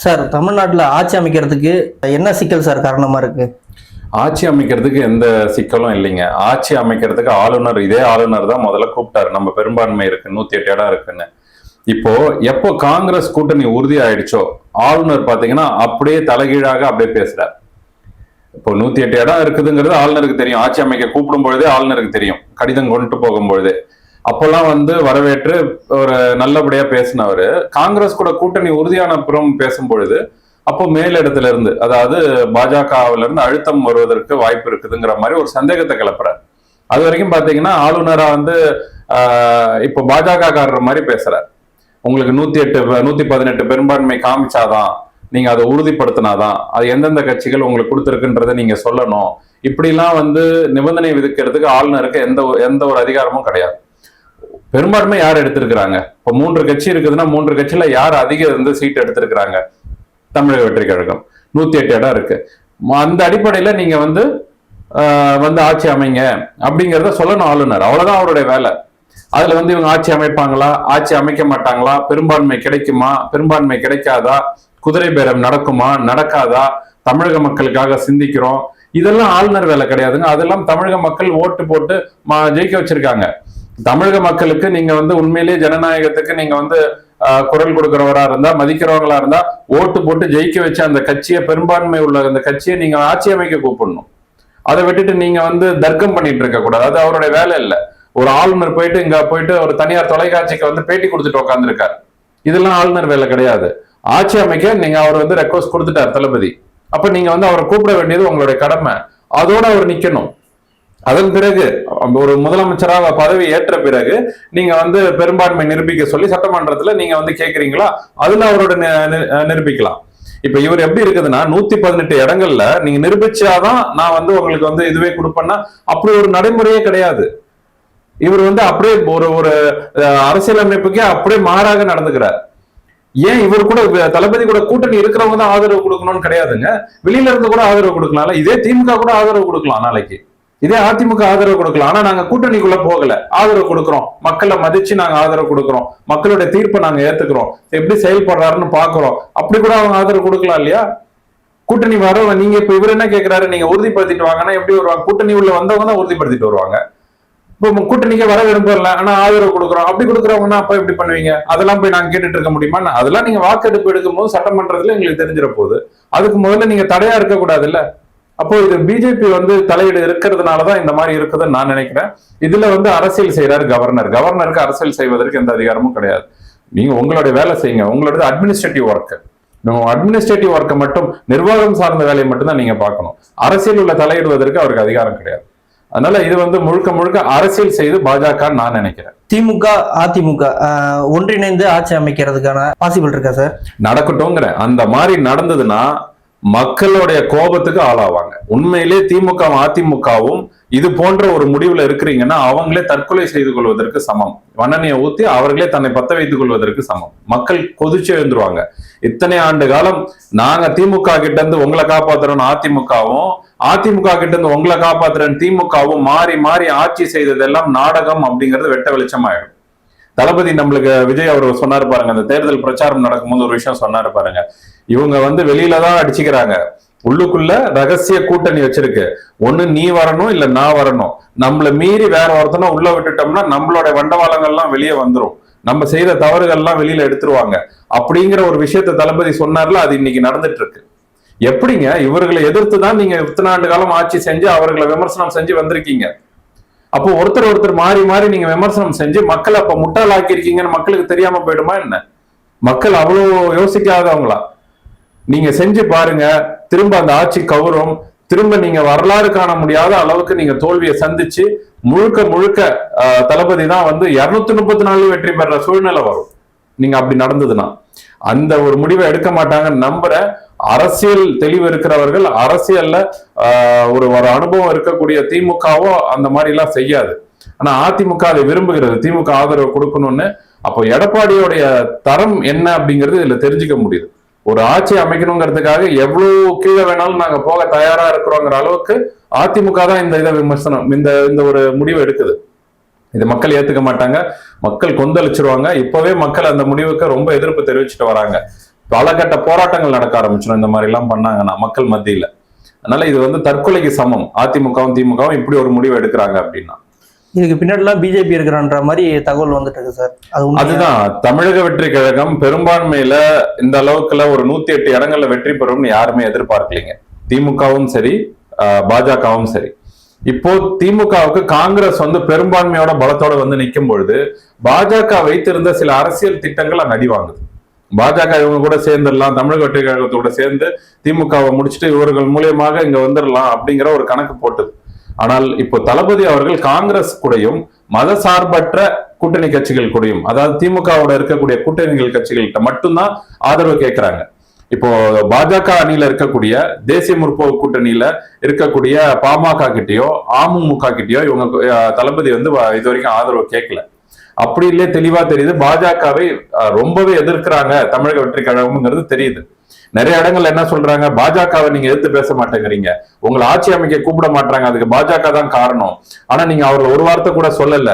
Sir, தமிழ்நாட்டில் ஆட்சி அமைக்கிறதுக்கு என்ன சிக்கல் சார் காரணமா இருக்கு? ஆட்சி அமைக்கிறதுக்கு எந்த சிக்கலும் இல்லைங்க. ஆட்சி அமைக்கிறதுக்கு ஆளுநர், இதே ஆளுநர் தான் முதல்ல கூப்பிட்டாரு. நம்ம பெரும்பான்மை இருக்கு, 108 இடம் இருக்குன்னு. இப்போ எப்போ காங்கிரஸ் கூட்டணி உறுதி ஆயிடுச்சோ, ஆளுநர் பாத்தீங்கன்னா அப்படியே தலைகீழாக அப்படியே பேசுறார். இப்போ 108 இடம் இருக்குதுங்கிறது ஆளுநருக்கு தெரியும். ஆட்சி அமைக்க கூப்பிடும் பொழுதே ஆளுநருக்கு தெரியும், கடிதம் கொண்டு போகும்பொழுதே. அப்பெல்லாம் வரவேற்று ஒரு நல்லபடியா பேசினவரு காங்கிரஸ் கூட கூட்டணி உறுதியான புறம் பேசும் பொழுது அப்போ மேலிடத்துல இருந்து, அதாவது பாஜகவில இருந்து அழுத்தம் வருவதற்கு வாய்ப்பு இருக்குதுங்கிற மாதிரி ஒரு சந்தேகத்தை கிளப்புறாரு. அது வரைக்கும் பாத்தீங்கன்னா ஆளுநரா இப்போ பாஜக காரர் மாதிரி பேசுறாரு. உங்களுக்கு 118 பெரும்பான்மை காமிச்சாதான், நீங்க அதை உறுதிப்படுத்தினாதான் அது எந்தெந்த கட்சிகள் உங்களுக்கு கொடுத்துருக்குன்றதை நீங்க சொல்லணும். இப்படிலாம் நிபந்தனை விதிக்கிறதுக்கு ஆளுநருக்கு எந்த ஒரு அதிகாரமும் கிடையாது. பெரும்பான்மை யார் எடுத்திருக்கிறாங்க? இப்போ 3 கட்சி இருக்குதுன்னா 3 கட்சியில யார் அதிக சீட் எடுத்திருக்கிறாங்க? தமிழக வெற்றி கழகம். 108 இடம் இருக்கு. அந்த அடிப்படையில நீங்க ஆட்சி அமைங்க அப்படிங்கிறத சொல்லணும் ஆளுநர். அவ்வளவுதான் அவருடைய வேலை. அதுல இவங்க ஆட்சி அமைப்பாங்களா, ஆட்சி அமைக்க மாட்டாங்களா, பெரும்பான்மை கிடைக்குமா, பெரும்பான்மை கிடைக்காதா, குதிரை பேரம் நடக்குமா, நடக்காதா, தமிழக மக்களுக்காக சிந்திக்கிறோம், இதெல்லாம் ஆளுநர் வேலை கிடையாதுங்க. அதெல்லாம் தமிழக மக்கள் ஓட்டு போட்டு ஜெயிக்க வச்சிருக்காங்க. தமிழக மக்களுக்கு நீங்க உண்மையிலேயே ஜனநாயகத்துக்கு நீங்க குரல் கொடுக்கிறவரா இருந்தா, மதிக்கிறவங்களா இருந்தா, ஓட்டு போட்டு ஜெயிக்க வச்ச அந்த கட்சியை, பெரும்பான்மை உள்ள அந்த கட்சியை நீங்க ஆட்சி அமைக்க கூப்பிடணும். அதை விட்டுட்டு நீங்க தர்க்கம் பண்ணிட்டு இருக்க கூடாது. அது அவருடைய வேலை இல்லை. ஒரு ஆளுநர் போயிட்டு ஒரு தனியார் தொலைக்காட்சிக்கு பேட்டி கொடுத்துட்டு உட்காந்துருக்காரு. இதெல்லாம் ஆளுநர் வேலை கிடையாது. ஆட்சி அமைக்க நீங்க அவர் ரெக்வஸ்ட் கொடுத்துட்டார் தளபதி. அப்ப நீங்க அவரை கூப்பிட வேண்டியது உங்களுடைய கடமை. அதோட அவர் நிக்கணும். அதன் பிறகு ஒரு முதலமைச்சராக பதவி ஏற்ற பிறகு நீங்க பெரும்பான்மை நிரூபிக்க சொல்லி சட்டமன்றத்துல நீங்க கேக்குறீங்களா, அதுல அவரோட நிரூபிக்கலாம். இப்ப இவர் எப்படி இருக்குதுன்னா, 118 இடங்கள்ல நீங்க நிரூபிச்சாதான் நான் உங்களுக்கு இதுவே கொடுப்பேன்னா, அப்படி ஒரு நடைமுறையே கிடையாது. இவர் அப்படியே ஒரு அரசியலமைப்புக்கே அப்படியே மாறாக நடந்துக்கிறார். ஏன் இவர் கூட தளபதி கூட கூட்டணி இருக்கிறவங்க தான் ஆதரவு கொடுக்கணும்னு கிடையாதுங்க. வெளியில இருந்து கூட ஆதரவு கொடுக்கலாம். இதே திமுக கூட ஆதரவு கொடுக்கலாம், நாளைக்கு இதே அதிமுக ஆதரவு கொடுக்கலாம். ஆனா நாங்க கூட்டணிக்குள்ள போகல, ஆதரவு கொடுக்கிறோம், மக்களை மதிச்சு நாங்க ஆதரவு கொடுக்கிறோம், மக்களுடைய தீர்ப்பை நாங்க ஏத்துக்கிறோம், எப்படி செயல்படுறாருன்னு பாக்குறோம், அப்படி கூட அவங்க ஆதரவு கொடுக்கலாம் இல்லையா? கூட்டணி வர நீங்க இப்ப இவர் என்ன கேட்கிறாரு, நீங்க உறுதிப்படுத்திட்டு வாங்கன்னா எப்படி வருவாங்க? கூட்டணி உள்ள வந்தவங்க தான் உறுதிப்படுத்திட்டு வருவாங்க. இப்போ கூட்டணிக்கு வர விரும்பல, ஆனா ஆதரவு கொடுக்குறோம், அப்படி கொடுக்குறவங்கன்னா அப்ப எப்படி பண்ணுவீங்க? அதெல்லாம் போய் நாங்க கேட்டுட்டு இருக்க முடியுமா? அதெல்லாம் நீங்க வாக்கெடுப்பு எடுக்கும் போது சட்டமன்றத்துல எங்களுக்கு தெரிஞ்சிட போகுது. அதுக்கு முதல்ல நீங்க தடையா இருக்க கூடாது இல்ல? அப்போ இது பிஜேபி தலையீடு இருக்கிறதுனாலதான் இந்த மாதிரி இருக்குதுன்னு நான் நினைக்கிறேன். இதுல அரசியல் செய்யறாரு கவர்னர். கவர்னருக்கு அரசியல் செய்வதற்கு எந்த அதிகாரமும் கிடையாது. நீங்க உங்களுடைய வேலை செய்யுங்க. உங்களோட அட்மினிஸ்ட்ரேட்டிவ் ஒர்க், அட்மினிஸ்ட்ரேட்டிவ் ஒர்க்கை மட்டும், நிர்வாகம் சார்ந்த வேலையை மட்டும் தான் நீங்க பார்க்கணும். அரசியல் உள்ள தலையிடுவதற்கு அவருக்கு அதிகாரம் கிடையாது. அதனால இது முழுக்க முழுக்க அரசியல் செய்து பாஜக நான் நினைக்கிறேன். திமுக அதிமுக ஒன்றிணைந்து ஆட்சி அமைக்கிறதுக்கான பாசிபிள் இருக்கா சார்? நடக்கட்டும்ங்கிற அந்த மாதிரி நடந்ததுன்னா மக்களுடைய கோபத்துக்கு ஆளாவாங்க. உண்மையிலே திமுக அதிமுகவும் இது போன்ற ஒரு முடிவுல இருக்கிறீங்கன்னா அவங்களே தற்கொலை செய்து கொள்வதற்கு சமம். வண்ணனையை ஊத்தி அவர்களே தன்னை பத்த வைத்துக் கொள்வதற்கு சமம். மக்கள் கொதிச்சு எழுந்துருவாங்க. இத்தனை ஆண்டு காலம் நாங்க திமுக கிட்ட இருந்து உங்களை காப்பாத்துறோம் அதிமுகவும், அதிமுக கிட்ட இருந்து உங்களை காப்பாத்துறேன் திமுகவும் மாறி மாறி ஆட்சி செய்ததெல்லாம் நாடகம் அப்படிங்கிறது வெட்ட வெளிச்சமாயிடும். தளபதி நம்மளுக்கு விஜய் அவர் சொன்னாரு பாருங்க, அந்த தேர்தல் பிரச்சாரம் நடக்கும்போது ஒரு விஷயம் சொன்னாரு பாருங்க, இவங்க வெளியில தான் அடிச்சுக்கிறாங்க, உள்ளுக்குள்ள ரகசிய கூட்டணி வச்சிருக்கு. ஒண்ணு நீ வரணும், இல்ல நான் வரணும். நம்மள மீறி வேற ஒருத்தனை உள்ள விட்டுட்டோம்னா நம்மளோட வண்டவாளங்கள்லாம் வெளியே வந்துரும், நம்ம செய்த தவறுகள்லாம் வெளியில எடுத்துருவாங்க அப்படிங்கிற ஒரு விஷயத்த தளபதி சொன்னார்ல, அது இன்னைக்கு நடந்துட்டு இருக்கு. எப்படிங்க இவர்களை எதிர்த்து தான் நீங்க இத்தனை ஆண்டு காலம் ஆட்சி செஞ்சு அவர்களை விமர்சனம் செஞ்சு வந்திருக்கீங்க. அப்போ ஒருத்தர் மாறி மாறி நீங்க விமர்சனம் செஞ்சு மக்களை அப்ப முட்டாளாக்கி இருக்கீங்கன்னு மக்களுக்கு தெரியாம போயிடுமா என்ன? மக்கள் அவ்வளவு யோசிக்காதவங்களா? நீங்க செஞ்சு பாருங்க, திரும்ப அந்த ஆட்சி கௌரவம், திரும்ப நீங்க வரலாறு காண முடியாத அளவுக்கு நீங்க தோல்வியை சந்திச்சு முழுக்க முழுக்க தளபதி தான் 234 வெற்றி பெற சூழ்நிலை வரும். நீங்க அப்படி நடந்ததுன்னா அந்த ஒரு முடிவை எடுக்க மாட்டாங்கன்னு நம்புற. அரசியல் தெளிவு இருக்கிறவர்கள், அரசியல்ல ஒரு அனுபவம் இருக்கக்கூடிய திமுகவோ அந்த மாதிரி எல்லாம் செய்யாது. ஆனா அதிமுக அதை விரும்புகிறது, திமுக ஆதரவு கொடுக்கணும்னு. அப்போ எடப்பாடியோடைய தரம் என்ன அப்படிங்கிறது இதுல தெரிஞ்சுக்க முடியுது. ஒரு ஆட்சி அமைக்கணுங்கிறதுக்காக எவ்வளவு கீழே வேணாலும் நாங்க போக தயாரா இருக்கிறோங்கிற அளவுக்கு அதிமுக தான் இந்த விமர்சனம், இந்த ஒரு முடிவு எடுக்குது. இது மக்கள் ஏத்துக்க மாட்டாங்க, மக்கள் கொந்தளிச்சிருவாங்க. இப்பவே மக்கள் அந்த முடிவுக்கு ரொம்ப எதிர்ப்பு தெரிவிச்சுட்டு வராங்க. பல கட்ட போராட்டங்கள் நடக்க ஆரம்பிச்சிடும் இந்த மாதிரி எல்லாம் பண்ணாங்கன்னா மக்கள் மத்தியில. அதனால இது வந்து தற்கொலைக்கு சமம். அதிமுகவும் திமுகவும் இப்படி ஒரு முடிவு எடுக்கிறாங்க அப்படின்னா இதுக்கு பின்னாடிலாம் பிஜேபி இருக்கிறன்ற மாதிரி தகவல் வந்துட்டு இருக்கு சார். அதுதான் தமிழக வெற்றி கழகம் பெரும்பான்மையில இந்த அளவுக்குல ஒரு 108 இடங்கள்ல வெற்றி பெறும்னு யாருமே எதிர்பார்க்கலீங்க. திமுகவும் சரி பாஜகவும் சரி. இப்போ திமுகவுக்கு காங்கிரஸ் வந்து பெரும்பான்மையோட பலத்தோட வந்து நிற்கும் பொழுது பாஜக வைத்திருந்த சில அரசியல் திட்டங்கள் அங்க அடி வாங்குது. பாஜக இவங்க கூட சேர்ந்துடலாம், தமிழக வெற்றி கழகத்தோட சேர்ந்து திமுகவை முடிச்சுட்டு இவர்கள் மூலியமாக இங்க வந்துடலாம் அப்படிங்கிற ஒரு கணக்கு போட்டது. ஆனால் இப்போ தளபதி அவர்கள் காங்கிரஸ் கூடயும் மத சார்பற்ற கூட்டணி கட்சிகள் கூடயும், அதாவது திமுகவோட இருக்கக்கூடிய கூட்டணிகள் கட்சிகள்கிட்ட மட்டும்தான் ஆதரவு கேட்கிறாங்க. இப்போ பாஜக அணியில இருக்கக்கூடிய தேசிய முற்போக்கு கூட்டணியில இருக்கக்கூடிய பாமக கிட்டயோ அமமுக கிட்டயோ இவங்க தளபதி வந்து இது வரைக்கும் ஆதரவு கேட்கல. அப்படி இல்லையே தெளிவா தெரியுது, பாஜகவை ரொம்பவே எதிர்க்கிறாங்க தமிழக வெற்றி கழகம்ங்கிறது தெரியுது. நிறைய இடங்கள்ல என்ன சொல்றாங்க, பாஜகவை நீங்க எதிர்த்து பேச மாட்டேங்கிறீங்க, உங்களை ஆட்சி அமைக்க கூப்பிட மாட்டாங்க, அதுக்கு பாஜக தான் காரணம். ஆனா நீங்க அவர்கள் ஒரு வார்த்தை கூட சொல்லல.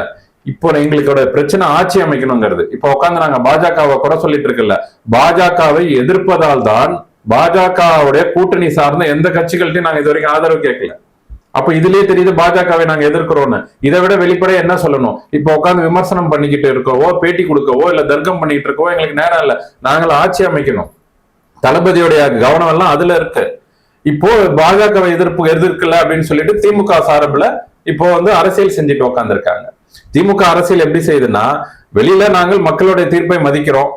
இப்போ எங்களுக்கோட பிரச்சனை ஆட்சி அமைக்கணுங்கிறது. இப்ப உட்காந்து நாங்க பாஜகவை குறை சொல்லிட்டு இருக்கல, பாஜகவை எதிர்ப்பதால் தான் பாஜகவுடைய கூட்டணி சார்ந்த எந்த கட்சிகள்ட்டையும் நாங்க இது வரைக்கும் ஆதரவு கேட்கல. அப்ப இதுலயே தெரியுது பாஜகவை நாங்க எதிர்க்கிறோம்னு. இதை விட வெளிப்படையா என்ன சொல்லணும், இப்ப உட்காந்து விமர்சனம் பண்ணிக்கிட்டு இருக்கவோ, பேட்டி கொடுக்கவோ, இல்ல தர்க்கம் பண்ணிட்டு இருக்கவோ எங்களுக்கு நேரம் இல்ல. நாங்கள் ஆட்சி அமைக்கணும். தளபதியுடைய கவனம் எல்லாம் அதுல இருக்கு. இப்போ பாஜகவை எதிர்க்கல அப்படின்னு சொல்லிட்டு திமுக சார்பில் இப்போ வந்து அரசியல் செஞ்சுட்டு உட்காந்துருக்காங்க. திமுக அரசியல் எப்படி செய்யுதுன்னா, வெளியில நாங்கள் மக்களுடைய தீர்ப்பை மதிக்கிறோம்,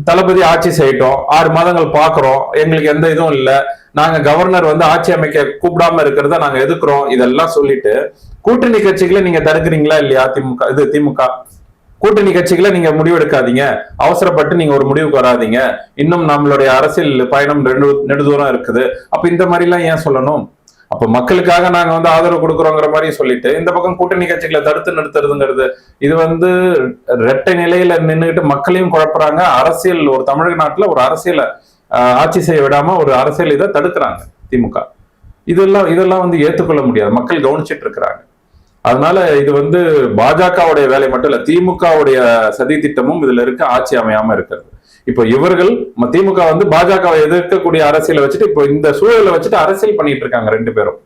தளபதி ஆட்சி செய்யட்டும், 6 மாதங்கள் பாக்குறோம், எங்களுக்கு எந்த இதுவும் இல்ல, நாங்க கவர்னர் வந்து ஆட்சி அமைக்க கூப்பிடாம இருக்கிறத நாங்க எதிர்க்கிறோம், இதெல்லாம் சொல்லிட்டு கூட்டணி கட்சிகளை நீங்க தடுக்கிறீங்களா இல்லையா? திமுக கூட்டணி கட்சிகளை நீங்க முடிவெடுக்காதீங்க, அவசரப்பட்டு நீங்க ஒரு முடிவுக்கு வராதீங்க, இன்னும் நம்மளுடைய அரசியல் பயணம் நெடுதூரம் இருக்குது. அப்ப இந்த மாதிரி எல்லாம் ஏன் சொல்லணும்? அப்ப மக்களுக்காக நாங்க வந்து ஆதரவு கொடுக்குறோங்கிற மாதிரி சொல்லிட்டு இந்த பக்கம் கூட்டணி கட்சிகளை தடுத்து நிறுத்துறதுங்கிறது இது வந்து இரட்டை நிலையில நின்றுகிட்டு மக்களையும் குழப்புறாங்க. அரசியல் ஒரு தமிழக நாட்டுல ஒரு அரசியலை ஆட்சி செய்ய விடாம ஒரு அரசியல் இதை தடுக்கிறாங்க திமுக. இதெல்லாம் வந்து ஏற்றுக்கொள்ள முடியாது, மக்கள் கவனிச்சிட்டு இருக்கிறாங்க. அதனால இது வந்து பாஜகவுடைய வேலை மட்டும் இல்ல, திமுகவுடைய சதி திட்டமும் இதுல இருக்க, ஆட்சி அமையாம இருக்கிறது. இப்போ இவர்கள் திமுக வந்து பாஜகவை எதிர்க்கக்கூடிய அரசியலை வச்சுட்டு இப்போ இந்த சூழலை வச்சுட்டு அரசியல் பண்ணிட்டு இருக்காங்க 2 பேரும்.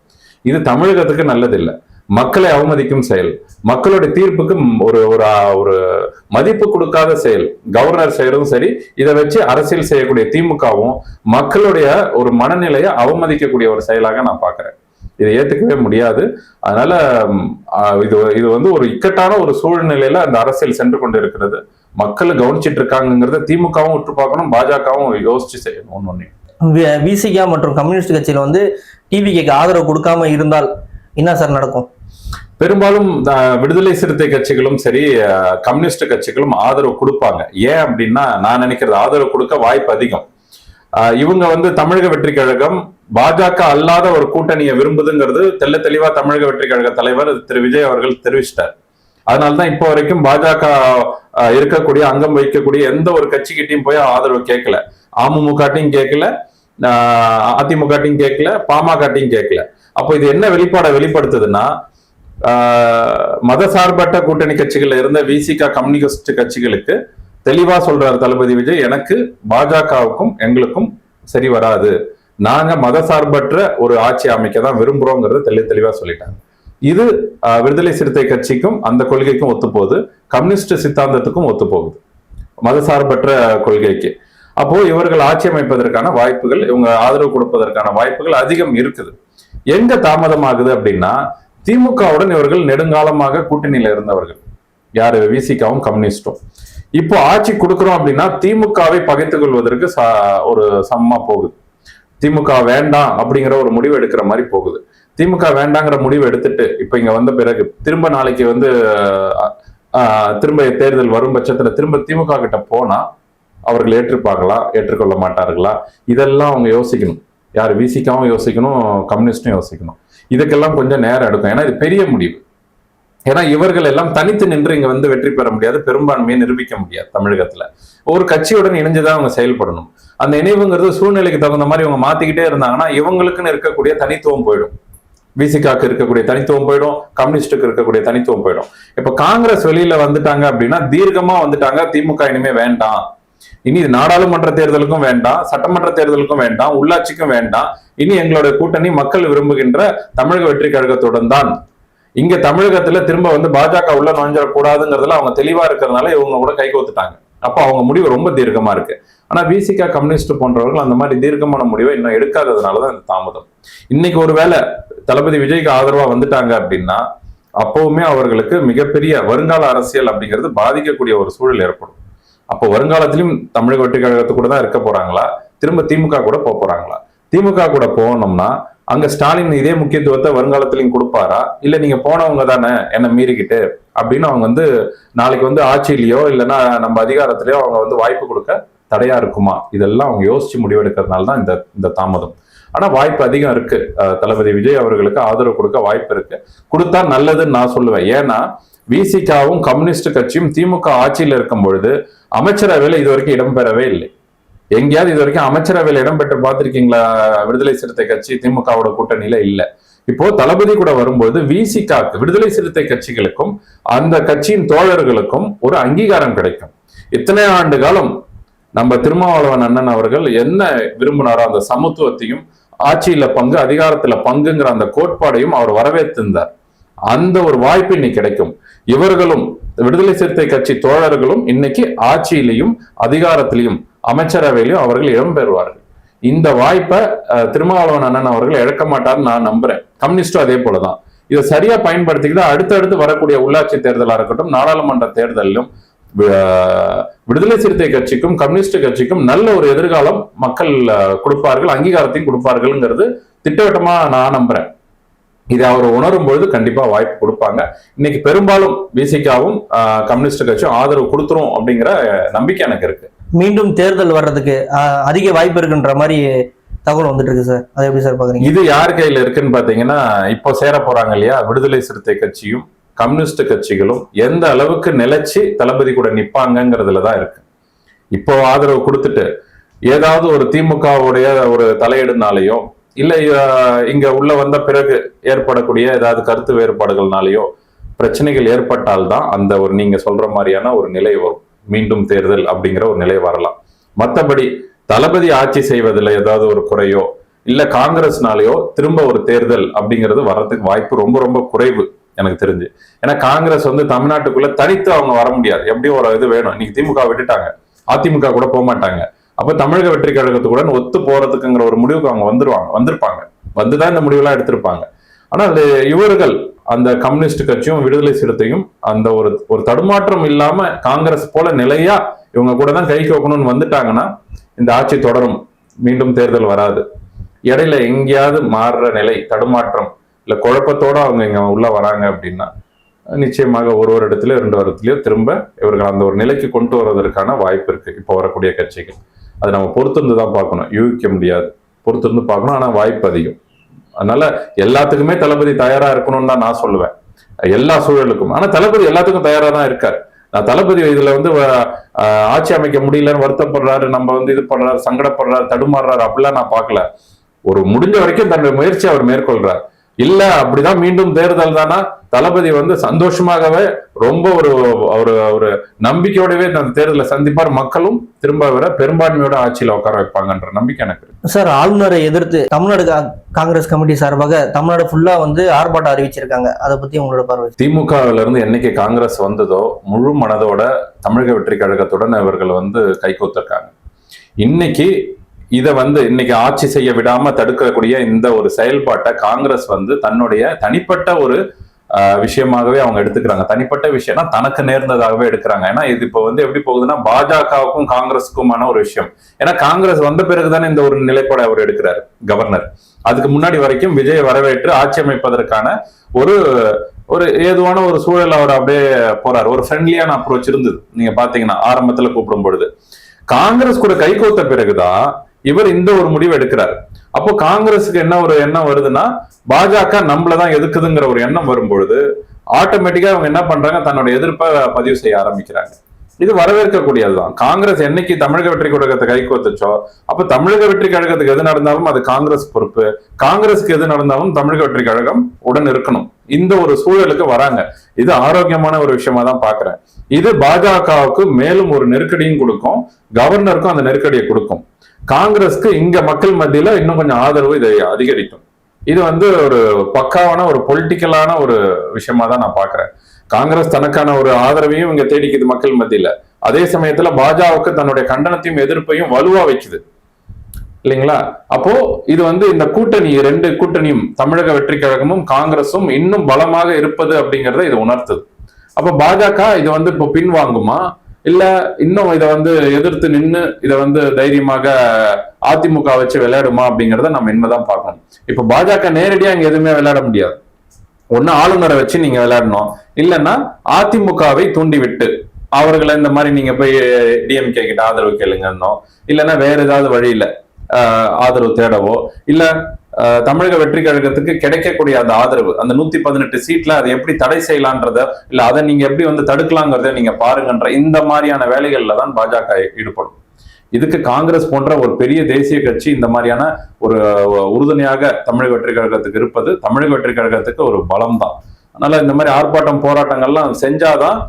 இது தமிழகத்துக்கு நல்லது இல்லை, மக்களை அவமதிக்கும் செயல், மக்களுடைய தீர்ப்புக்கு ஒரு மதிப்பு கொடுக்காத செயல் கவர்னர் செயலும் சரி. இதை வச்சு அரசியல் செய்யக்கூடிய திமுகவும் மக்களுடைய ஒரு மனநிலையை அவமதிக்கக்கூடிய ஒரு செயலாக நான் பாக்குறேன். இதை ஏத்துக்கவே முடியாது. அதனால இது வந்து ஒரு இக்கட்டான ஒரு சூழ்நிலையில அந்த அரசியல் சென்று கொண்டு இருக்கிறது. மக்கள் கவனிச்சிட்டு இருக்காங்கிறத திமுகவும் உற்று பார்க்கணும், பாஜகவும் யோசிச்சு செய்யணும். ஒன்னொன்னு விசிகா மற்றும் கம்யூனிஸ்ட் கட்சியில வந்து டிவிக்கு ஆதரவு கொடுக்காம இருந்தால் என்ன சார் நடக்கும்? பெரும்பாலும் விடுதலை சிறுத்தை கட்சிகளும் சரி கம்யூனிஸ்ட் கட்சிகளும் ஆதரவு கொடுப்பாங்க. ஏன் அப்படின்னா நான் நினைக்கிறது ஆதரவு கொடுக்க வாய்ப்பு அதிகம். இவங்க வந்து தமிழக வெற்றி கழகம் பாஜக அல்லாத ஒரு கூட்டணியை விரும்புதுங்கிறது தெல்ல தெளிவா தமிழக வெற்றி கழக தலைவர் திரு விஜய் அவர்கள் தெரிவிச்சிட்டார். அதனால்தான் இப்போ வரைக்கும் பாஜக இருக்கக்கூடிய அங்கம் வைக்கக்கூடிய எந்த ஒரு கட்சிக்கிட்டையும் போய் ஆதரவு கேட்கல, அமமுகட்டையும் கேட்கல, அதிமுகட்டையும் கேட்கல, பாமகட்டையும் கேட்கல. அப்போ இது என்ன வெளிப்படுத்துதுன்னா, மத சார்பற்ற கூட்டணி கட்சிகள்ல இருந்த விசிகா கம்யூனிஸ்ட் கட்சிகளுக்கு தெளிவா சொல்றாரு தளபதி விஜய், எனக்கு பாஜகவுக்கும் எங்களுக்கும் சரி வராது, நாங்க மத சார்பற்ற ஒரு ஆட்சி அமைக்க தான் விரும்புறோங்கிறத தெளிவா சொல்லிட்டாங்க. இது விடுதலை சிறுத்தை கட்சிக்கும் அந்த கொள்கைக்கும் ஒத்து போகுது, கம்யூனிஸ்ட் சித்தாந்தத்துக்கும் ஒத்து போகுது, மத சார்பற்ற கொள்கைக்கு. அப்போ இவர்கள் ஆட்சி அமைப்பதற்கான வாய்ப்புகள், இவங்க ஆதரவு கொடுப்பதற்கான வாய்ப்புகள் அதிகம் இருக்குது. எங்க தாமதமாகுது அப்படின்னா, திமுகவுடன் இவர்கள் நெடுங்காலமாக கூட்டணியில இருந்தவர்கள், யாரு விசிகாவும் கம்யூனிஸ்டும். இப்போ ஆட்சி கொடுக்குறோம் அப்படின்னா திமுகவை பகைத்துக் கொள்வதற்கு ஒரு சமமா போகுது. திமுக வேண்டாம் அப்படிங்கிற ஒரு முடிவு எடுக்கிற மாதிரி போகுது. திமுக வேண்டாங்கிற முடிவு எடுத்துட்டு இப்ப இங்க வந்த பிறகு திரும்ப நாளைக்கு வந்து திரும்ப தேர்தல் வரும் பட்சத்துல திரும்ப திமுக கிட்ட போனா அவர்கள் ஏற்றுப்பாங்களா, ஏற்றுக்கொள்ள மாட்டார்களா, இதெல்லாம் அவங்க யோசிக்கணும். யார் விசிகாவும் யோசிக்கணும், கம்யூனிஸ்டும் யோசிக்கணும். இதுக்கெல்லாம் கொஞ்சம் நேரம் எடுக்கும். ஏன்னா இது பெரிய முடிவு. ஏன்னா இவர்கள் எல்லாம் தனித்து நின்று இங்க வந்து வெற்றி பெற முடியாது, பெரும்பான்மையை நிரூபிக்க முடியாது. தமிழகத்துல ஒரு கட்சியுடன் இணைஞ்சுதான் அவங்க செயல்படணும். அந்த இணைவுங்கிறது சூழ்நிலைக்கு தகுந்த மாதிரி இவங்க மாத்திக்கிட்டே இருந்தாங்கன்னா இவங்களுக்குன்னு இருக்கக்கூடிய தனித்துவம் போயிடும். விசிகாக்கு இருக்கக்கூடிய தனித்துவம் போயிடும், கம்யூனிஸ்டுக்கு இருக்கக்கூடிய தனித்துவம் போயிடும். இப்ப காங்கிரஸ் வெளியில வந்துட்டாங்க அப்படின்னா, தீர்க்கமா வந்துட்டாங்க, திமுக இனிமே வேண்டாம், இனி இது நாடாளுமன்ற தேர்தலுக்கும் வேண்டாம், சட்டமன்ற தேர்தலுக்கும் வேண்டாம், உள்ளாட்சிக்கும் வேண்டாம். இனி எங்களுடைய கூட்டணி மக்கள் விரும்புகின்ற தமிழக வெற்றி கழகத்துடன் தான். இங்க தமிழகத்துல திரும்ப வந்து பாஜக உள்ள நுழைஞ்சிடக்கூடாதுங்கிறதுல அவங்க தெளிவா இருக்கிறதுனால இவங்க கூட கை கோத்துட்டாங்க. அப்ப அவங்க முடிவு ரொம்ப தீர்க்கமா இருக்கு. ஆனா விசிக, கம்யூனிஸ்ட் போன்றவர்கள் அந்த மாதிரி தீர்க்கமான முடிவை இன்னும் எடுக்காததுனாலதான் இந்த தாமதம். இன்னைக்கு ஒருவேளை தளபதி விஜய்க்கு ஆதரவா வந்துட்டாங்க அப்படின்னா அப்பவுமே அவர்களுக்கு மிகப்பெரிய வருங்கால அரசியல் அப்படிங்கிறது பாதிக்கக்கூடிய ஒரு சூழல் ஏற்படும். அப்போ வருங்காலத்திலும் தமிழக வெற்றி கழகத்து கூட தான் இருக்க போறாங்களா, திரும்ப திமுக கூட போக போறாங்களா? திமுக கூட போனோம்னா அங்க ஸ்டாலின் இதே முக்கியத்துவத்தை வருங்காலத்திலையும் கொடுப்பாரா, இல்ல நீங்க போனவங்க தானே என்ன மீறிக்கிட்டு அப்படின்னு அவங்க வந்து நாளைக்கு வந்து ஆட்சியிலயோ இல்லைன்னா நம்ம அதிகாரத்திலயோ அவங்க வந்து வாய்ப்பு கொடுக்க தடையா இருக்குமா? இதெல்லாம் அவங்க யோசிச்சு முடிவெடுக்கிறதுனால தான் இந்த தாமதம். ஆனா வாய்ப்பு அதிகம் இருக்கு. தளபதி விஜய் அவர்களுக்கு ஆதரவு கொடுக்க வாய்ப்பு இருக்கு. கொடுத்தா நல்லதுன்னு நான் சொல்லுவேன். ஏன்னா விசிகாவும் கம்யூனிஸ்ட் கட்சியும் திமுக ஆட்சியில் இருக்கும் பொழுது அமைச்சரவையில இது வரைக்கும் இடம்பெறவே இல்லை. எங்கேயாவது இது வரைக்கும் அமைச்சரவையில் இடம்பெற்று பார்த்திருக்கீங்களா? விடுதலை சிறுத்தை கட்சி திமுகவோட கூட்டணியில இல்ல. இப்போ தளபதி கூட வரும்போது விசிகாக்கு, விடுதலை சிறுத்தை கட்சிகளுக்கும் அந்த கட்சியின் தோழர்களுக்கும் ஒரு அங்கீகாரம் கிடைக்கும். இத்தனை ஆண்டு காலம் நம்ம திருமாவளவன் அண்ணன் அவர்கள் என்ன விரும்பினாரோ அந்த சமத்துவத்தையும், ஆட்சியில பங்கு, அதிகாரத்துல பங்குங்கிற அந்த கோட்பாடையும் அவர் வரவேற்றிருந்தார். அந்த ஒரு வாய்ப்பு இன்னைக்கு கிடைக்கும். இவர்களும் விடுதலை சிறுத்தை கட்சி தோழர்களும் இன்னைக்கு ஆட்சியிலையும் அதிகாரத்திலையும் அமைச்சரவையிலையும் அவர்கள் இடம்பெறுவார்கள். இந்த வாய்ப்பை திருமாவளவன் அண்ணன் அவர்கள் இழக்க மாட்டார்னு நான் நம்புறேன். கம்யூனிஸ்டும் அதே போலதான். இதை சரியா பயன்படுத்திக்கிட்டு அடுத்தடுத்து வரக்கூடிய உள்ளாட்சி தேர்தலா இருக்கட்டும், நாடாளுமன்ற தேர்தலிலும் விடுதலை சிறுத்தை கட்சிக்கும் கம்யூனிஸ்ட் கட்சிக்கும் நல்ல ஒரு எதிர்காலம் மக்கள் கொடுப்பார்கள், அங்கீகாரத்தையும் கொடுப்பார்கள்ங்கிறது திட்டவட்டமா நான் நம்புறேன். இதை அவர் உணரும் பொழுது கண்டிப்பா வாய்ப்பு கொடுப்பாங்க. இன்னைக்கு பெரும்பாலும் விசிகாவும் கம்யூனிஸ்ட் கட்சியும் ஆதரவு கொடுத்துரும் அப்படிங்கிற நம்பிக்கை எனக்கு இருக்கு. மீண்டும் தேர்தல் வர்றதுக்கு அதிக வாய்ப்பு இருக்குன்ற மாதிரி தகவல் வந்துட்டு இருக்கு சார். அதை எப்படி சார் பாக்குறீங்க? இது யார் கையில இருக்குன்னு பாத்தீங்கன்னா, இப்போ சேர போறாங்க இல்லையா விடுதலை சிறுத்தை கட்சியும் கம்யூனிஸ்ட் கட்சிகளும் எந்த அளவுக்கு நிலைச்சு தளபதி கூட நிப்பாங்கிறதுலதான் இருக்கு. இப்போ ஆதரவு கொடுத்துட்டு ஏதாவது ஒரு திமுகவுடைய ஒரு தலையீடுனாலேயோ இல்ல இங்க உள்ள வந்த பிறகு ஏற்படக்கூடிய ஏதாவது கருத்து வேறுபாடுகள்னாலேயோ பிரச்சனைகள் ஏற்பட்டால்தான் அந்த ஒரு நீங்க சொல்ற மாதிரியான ஒரு நிலை வரும். மீண்டும் தேர்தல் அப்படிங்கிற ஒரு நிலை வரலாம். மற்றபடி தளபதி ஆட்சி செய்வதில் ஏதாவது ஒரு குறையோ இல்ல காங்கிரஸ்னாலேயோ திரும்ப ஒரு தேர்தல் அப்படிங்கிறது வர்றதுக்கு வாய்ப்பு ரொம்ப ரொம்ப குறைவு எனக்கு தெரிஞ்சு. ஏன்னா காங்கிரஸ் வந்து தமிழ்நாட்டுக்குள்ள தனித்து அவங்க வர முடியாது. எப்படியும் ஒரு இது வேணும். இன்னைக்கு திமுக விட்டுட்டாங்க, அதிமுக கூட போக மாட்டாங்க. அப்ப தமிழக வெற்றி கழகத்துக்குடன் ஒத்து போறதுக்குங்கிற ஒரு முடிவுக்கு அவங்க வந்திருப்பாங்க, வந்துதான் இந்த முடிவெல்லாம் எடுத்திருப்பாங்க. ஆனா அது இவர்கள் அந்த கம்யூனிஸ்ட் கட்சியும் விடுதலை சிறுத்தையும் அந்த ஒரு தடுமாற்றம் இல்லாம காங்கிரஸ் போல நிலையா இவங்க கூட தான் கை கோக்கணும்னு வந்துட்டாங்கன்னா இந்த ஆட்சி தொடரும், மீண்டும் தேர்தல் வராது. இடையில எங்கேயாவது மாறுற நிலை, தடுமாற்றம் இல்ல குழப்பத்தோட அவங்க இங்க உள்ள வராங்க அப்படின்னா நிச்சயமாக ஒரு இடத்துலயோ 2 வருடத்திலயோ திரும்ப இவர்கள் அந்த ஒரு நிலைக்கு கொண்டு வருவதற்கான வாய்ப்பு இருக்கு. இப்போ வரக்கூடிய கட்சிகள் அதை நம்ம பொறுத்திருந்து தான் பார்க்கணும், யூகிக்க முடியாது, பொறுத்திருந்து பார்க்கணும். ஆனா வாய்ப்பு அதிகம். அதனால எல்லாத்துக்குமே தளபதி தயாரா இருக்கணும்னு தான் நான் சொல்லுவேன், எல்லா சூழலுக்கும். ஆனா தளபதி எல்லாத்துக்கும் தயாரா தான் இருக்காரு. நான் தளபதி இதுல வந்து ஆட்சி அமைக்க முடியலன்னு வருத்தப்படுறாரு, நம்ம வந்து இது பண்றாரு, சங்கடப்படுறாரு, தடுமாறுறாரு அப்படிலாம் நான் பார்க்கல. ஒரு முடிஞ்ச வரைக்கும் தன்னுடைய முயற்சி அவர் மேற்கொள்றார். இல்ல அப்படிதான் மீண்டும் தேர்தல் தானா, தளபதி வந்து சந்தோஷமாகவே ரொம்ப ஒரு நம்பிக்கையோடவே அந்த தேர்தலை சந்திப்பார். மக்களும் திரும்ப வர பெரும்பான்மையோட ஆட்சியில உட்கார வைப்பாங்கன்ற நம்பிக்கை எனக்கு இருக்கு. சார், ஆளுநரை எதிர்த்து தமிழ்நாடு காங்கிரஸ் கமிட்டி சார்பாக தமிழ்நாடு ஃபுல்லா வந்து ஆர்ப்பாட்டம் அறிவிச்சிருக்காங்க. அதை பத்தி உங்களோட பார்வை? திமுகவில இருந்து என்னைக்கு காங்கிரஸ் வந்ததோ முழு மனதோட தமிழக வெற்றி கழகத்துடன் இவர்கள் வந்து கைகோத்திருக்காங்க. இன்னைக்கு இதை வந்து இன்னைக்கு ஆட்சி செய்ய விடாம தடுக்கக்கூடிய இந்த ஒரு செயல்பாட்டை காங்கிரஸ் வந்து தன்னுடைய தனிப்பட்ட ஒரு விஷயமாகவே அவங்க எடுத்துக்கிறாங்க. தனிப்பட்ட விஷயம்னா தனக்கு நேர்ந்ததாகவே எடுக்கிறாங்க. ஏன்னா இது இப்போ வந்து எப்படி போகுதுன்னா பாஜகவுக்கும் காங்கிரஸுக்குமான ஒரு விஷயம். ஏன்னா காங்கிரஸ் வந்த பிறகுதானே இந்த ஒரு நிலைப்பாடு அவர் எடுக்கிறாரு கவர்னர். அதுக்கு முன்னாடி வரைக்கும் விஜய் வரவேற்று ஆட்சி அமைப்பதற்கான ஒரு ஏதுவான ஒரு சூழல் அவர் அப்படியே போறாரு. ஒரு ஃப்ரெண்ட்லியான அப்ரோச் இருந்தது. நீங்க பாத்தீங்கன்னா ஆரம்பத்துல கூப்பிடும் பொழுது காங்கிரஸ் கூட கைகோத்த பிறகுதான் இவர் இந்த ஒரு முடிவு எடுக்கிறார். அப்போ காங்கிரஸுக்கு என்ன ஒரு எண்ணம் வருதுன்னா, பாஜக நம்மளதான் எதிர்க்குதுங்கிற ஒரு எண்ணம் வரும்பொழுது ஆட்டோமேட்டிக்கா அவங்க என்ன பண்றாங்க, தன்னோட எதிர்ப்பை பதிவு செய்ய ஆரம்பிக்கிறாங்க. இது வரவேற்கக்கூடியதுதான். காங்கிரஸ் என்னைக்கு தமிழக வெற்றி கழகத்தை கைகோத்துச்சோ அப்ப தமிழக வெற்றி கழகத்துக்கு எது நடந்தாலும் அது காங்கிரஸ் பொறுப்பு, காங்கிரஸுக்கு எது நடந்தாலும் தமிழக வெற்றி கழகம் உடன் இருக்கணும். இந்த ஒரு சூழலுக்கு வராங்க. இது ஆரோக்கியமான ஒரு விஷயமா தான் பாக்குறேன். இது பாஜகவுக்கு மேலும் ஒரு நெருக்கடியும் கொடுக்கும், கவர்னருக்கும் அந்த நெருக்கடியை கொடுக்கும். காங்கிரஸ்க்கு இங்க மக்கள் மத்தியில இன்னும் கொஞ்சம் ஆதரவு இதை அதிகரிக்கும். இது ஒரு பக்காவான ஒரு பொலிட்டிக்கலான ஒரு விஷயமா தான் நான் பாக்குறேன். காங்கிரஸ் தனக்கான ஒரு ஆதரவையும் இங்க தேடிக்குது மக்கள் மத்தியில, அதே சமயத்துல பாஜகவுக்கு தன்னுடைய கண்டனத்தையும் எதிர்ப்பையும் வலுவா வைக்குது இல்லைங்களா? அப்போ இது இந்த கூட்டணி, ரெண்டு கூட்டணியும் தமிழக வெற்றி கழகமும் காங்கிரஸும் இன்னும் பலமாக இருப்பது அப்படிங்கறத இது உணர்த்துது. அப்ப பாஜக இது இப்போ பின்வாங்குமா, இல்ல இன்னும் இதை எதிர்த்து நின்று இதை தைரியமாக அதிமுக வச்சு விளையாடுமா அப்படிங்கறத நம்ம இனிமேதான் பார்க்கணும். இப்ப பாஜக நேரடியா இங்க எதுவுமே விளையாட முடியாது. ஒன்னு ஆளுநரை வச்சு நீங்க விளையாடணும், இல்லைன்னா அதிமுகவை தூண்டிவிட்டு அவர்களை இந்த மாதிரி நீங்க போய் டிஎம்கே கிட்ட ஆதரவு கேளுங்கன்னோ, இல்லைன்னா வேற ஏதாவது வழியில ஆதரவு தேடவோ, இல்ல தமிழக வெற்றி கழகத்துக்கு கிடைக்கக்கூடிய அந்த ஆதரவு, அந்த 118 சீட்ல அதை எப்படி தடை செய்யலான்றத, இல்ல அதை நீங்க எப்படி தடுக்கலாங்கிறத நீங்க பாருங்கன்ற இந்த மாதிரியான வேலைகள்ல தான் பாஜக ஈடுபடும். இதுக்கு காங்கிரஸ் போன்ற ஒரு பெரிய தேசிய கட்சி இந்த மாதிரியான ஒரு உறுதுணையாக தமிழக வெற்றி கழகத்துக்கு இருப்பது தமிழக வெற்றி கழகத்துக்கு ஒரு பலம் தான். அதனால இந்த மாதிரி ஆர்ப்பாட்டம் போராட்டங்கள்லாம் செஞ்சாதான்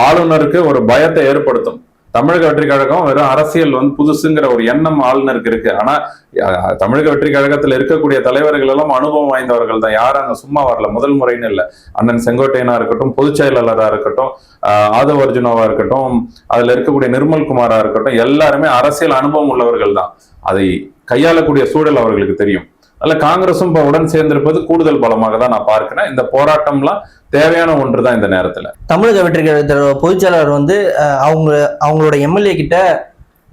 ஆளுநருக்கு ஒரு பயத்தை ஏற்படுத்தும். தமிழக வெற்றி கழகம் வெறும் அரசியல் புதுசுங்கிற ஒரு எண்ணம் ஆளுநருக்கு இருக்கு. ஆனா தமிழக வெற்றி கழகத்துல இருக்கக்கூடிய தலைவர்கள் எல்லாம் அனுபவம் வாய்ந்தவர்கள் தான். யாரும் அங்க சும்மா வரல, முதல் முறைன்னு இல்லை. அண்ணன் செங்கோட்டையனா இருக்கட்டும், பொதுச் செயலாளரா இருக்கட்டும், ஆதவ அர்ஜுனாவா இருக்கட்டும், அதுல இருக்கக்கூடிய நிர்மல் குமாரா இருக்கட்டும், எல்லாருமே அரசியல் அனுபவம் உள்ளவர்கள் தான். அதை கையாளக்கூடிய சூழல் அவர்களுக்கு தெரியும். அதுல காங்கிரசும் இப்ப உடன் சேர்ந்திருப்பது கூடுதல் பலமாக தான் நான் பார்க்கிறேன். இந்த போராட்டம்லாம் தேவையான ஒன்றுதான் இந்த நேரத்துல. தமிழக வெற்றி கழகத்தோட பொதுச்செயலாளர் அவங்களோட எம்எல்ஏ கிட்ட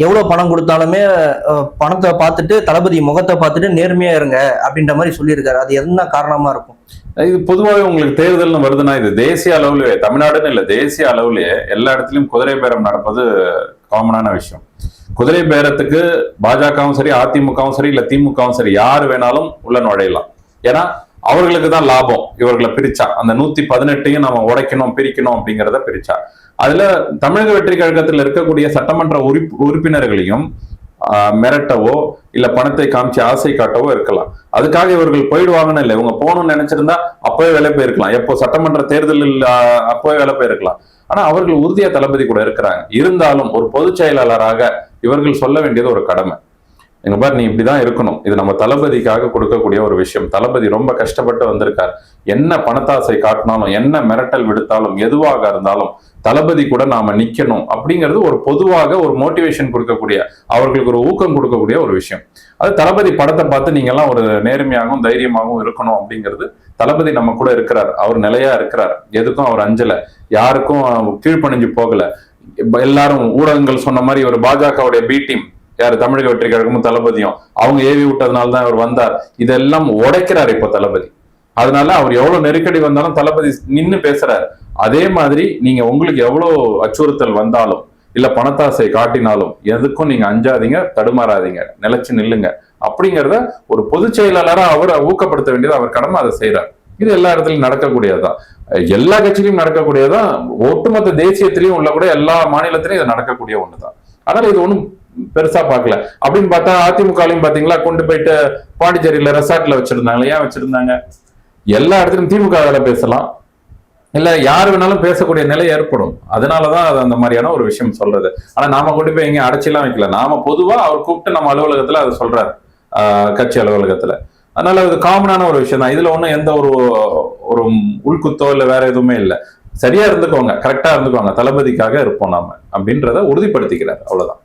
எவ்வளவு பணம் கொடுத்தாலுமே பணத்தை பார்த்துட்டு, தளபதி முகத்தை பார்த்துட்டு நேர்மையா இருங்க அப்படின்ற மாதிரி சொல்லியிருக்காரு. அது என்ன காரணமா இருக்கும்? இது பொதுவாகவே உங்களுக்கு தேர்தல்னு வருதுன்னா, இது தேசிய அளவுலயே, தமிழ்நாடுன்னு இல்லை, தேசிய அளவுலயே எல்லா இடத்துலயும் குதிரை பேரம் நடப்பது காமனான விஷயம். குதிரை பேரத்துக்கு பாஜகவும் சரி, அதிமுகவும் சரி, இல்ல திமுகவும் சரி, யாரு வேணாலும் உள்ள நுழையலாம். ஏன்னா அவர்களுக்கு தான் லாபம். இவர்களை பிரிச்சா அந்த 118ஐயும் நம்ம உடைக்கணும், பிரிக்கணும் அப்படிங்கிறத பிரிச்சா, அதுல தமிழக வெற்றி கழகத்தில் இருக்கக்கூடிய சட்டமன்ற உறுப்பினர்களையும் மிரட்டவோ இல்ல பணத்தை காமிச்சு ஆசை காட்டவோ இருக்கலாம். அதுக்காக இவர்கள் போயிடுவாங்கன்னு இல்லை. இவங்க போகணும்னு நினைச்சிருந்தா அப்பவே வேலை போயிருக்கலாம். எப்போ சட்டமன்ற தேர்தலில் அப்பவே வேலை போயிருக்கலாம். ஆனா அவர்கள் உறுதியா தளபதி கூட இருக்கிறாங்க. இருந்தாலும் ஒரு பொதுச் செயலாளராக இவர்கள் சொல்ல வேண்டியது ஒரு கடமை. எங்க பாரு, நீ இப்படிதான் இருக்கணும், இது நம்ம தளபதிக்காக கொடுக்கக்கூடிய ஒரு விஷயம். தளபதி ரொம்ப கஷ்டப்பட்டு வந்திருக்கார். என்ன பணத்தாசை காட்டினாலும், என்ன மிரட்டல் விடுத்தாலும், எதுவாக இருந்தாலும் தளபதி கூட நாம நிக்கணும் அப்படிங்கிறது ஒரு பொதுவாக ஒரு மோட்டிவேஷன் கொடுக்கக்கூடிய, அவர்களுக்கு ஒரு ஊக்கம் கொடுக்கக்கூடிய ஒரு விஷயம். அது தளபதி படத்தை பார்த்து நீங்க எல்லாம் ஒரு நேர்மையாகவும் தைரியமாகவும் இருக்கணும் அப்படிங்கிறது. தளபதி நம்ம கூட இருக்கிறார், அவர் நிலையா இருக்கிறார், எதுக்கும் அவர் அஞ்சல, யாருக்கும் கீழ்ப்பணிஞ்சு போகல. எல்லாரும் ஊடகங்கள் சொன்ன மாதிரி ஒரு பாஜகவுடைய பி டீம், யாரு தமிழக வெற்றி கழகமும் தளபதியும் அவங்க ஏவி விட்டதுனால்தான் அவர் வந்தார். இதெல்லாம் உடைக்கிறார் இப்ப தளபதி. அதனால அவர் எவ்வளவு நெருக்கடி வந்தாலும் தளபதி நின்னு பேசுறாரு. அதே மாதிரி நீங்க உங்களுக்கு எவ்வளவு அச்சுறுத்தல் வந்தாலும் இல்ல பணத்தாசை காட்டினாலும் எதுக்கும் நீங்க அஞ்சாதீங்க, தடுமாறாதீங்க, நிலைச்சு நில்லுங்க அப்படிங்கிறத ஒரு பொதுச் செயலாளரா அவர் ஊக்கப்படுத்த வேண்டியது அவர் கடமை. அதை செய்யறார். இது எல்லா இடத்துலயும் நடக்கக்கூடியதுதான், எல்லா கட்சியிலும் நடக்கக்கூடியதான், ஒட்டுமொத்த தேசியத்திலையும் உள்ள கூட எல்லா மாநிலத்திலையும் இது நடக்கக்கூடிய ஒண்ணுதான். அதனால இது ஒண்ணும் பெருசா பார்க்கல. அப்படின்னு பார்த்தா அதிமுகலையும் பாத்தீங்களா, கொண்டு போயிட்டு பாண்டிச்சேரியில ரெசார்ட்ல வச்சிருந்தாங்க. ஏன் வச்சிருந்தாங்க? எல்லா இடத்துலயும் திமுக வேலை பேசலாம், இல்ல யார் வேணாலும் பேசக்கூடிய நிலை ஏற்படும். அதனாலதான் அது அந்த மாதிரியான ஒரு விஷயம் சொல்றது. ஆனா நாம கொண்டு போய் எங்க அடைச்சிலாம் வைக்கல. நாம பொதுவா அவர் கூப்பிட்டு நம்ம அலுவலகத்துல அதை சொல்றாரு, கட்சி அலுவலகத்துல. அதனால அது காமனான ஒரு விஷயம் தான். இதுல ஒண்ணும் எந்த ஒரு உள்குத்தோ இல்ல வேற எதுவுமே இல்லை. சரியா இருந்துக்கோங்க, கரெக்டா இருந்துக்கோங்க, தளபதிக்காக இருப்போம் நாம அப்படின்றத உறுதிப்படுத்திக்கிறார். அவ்வளவுதான்.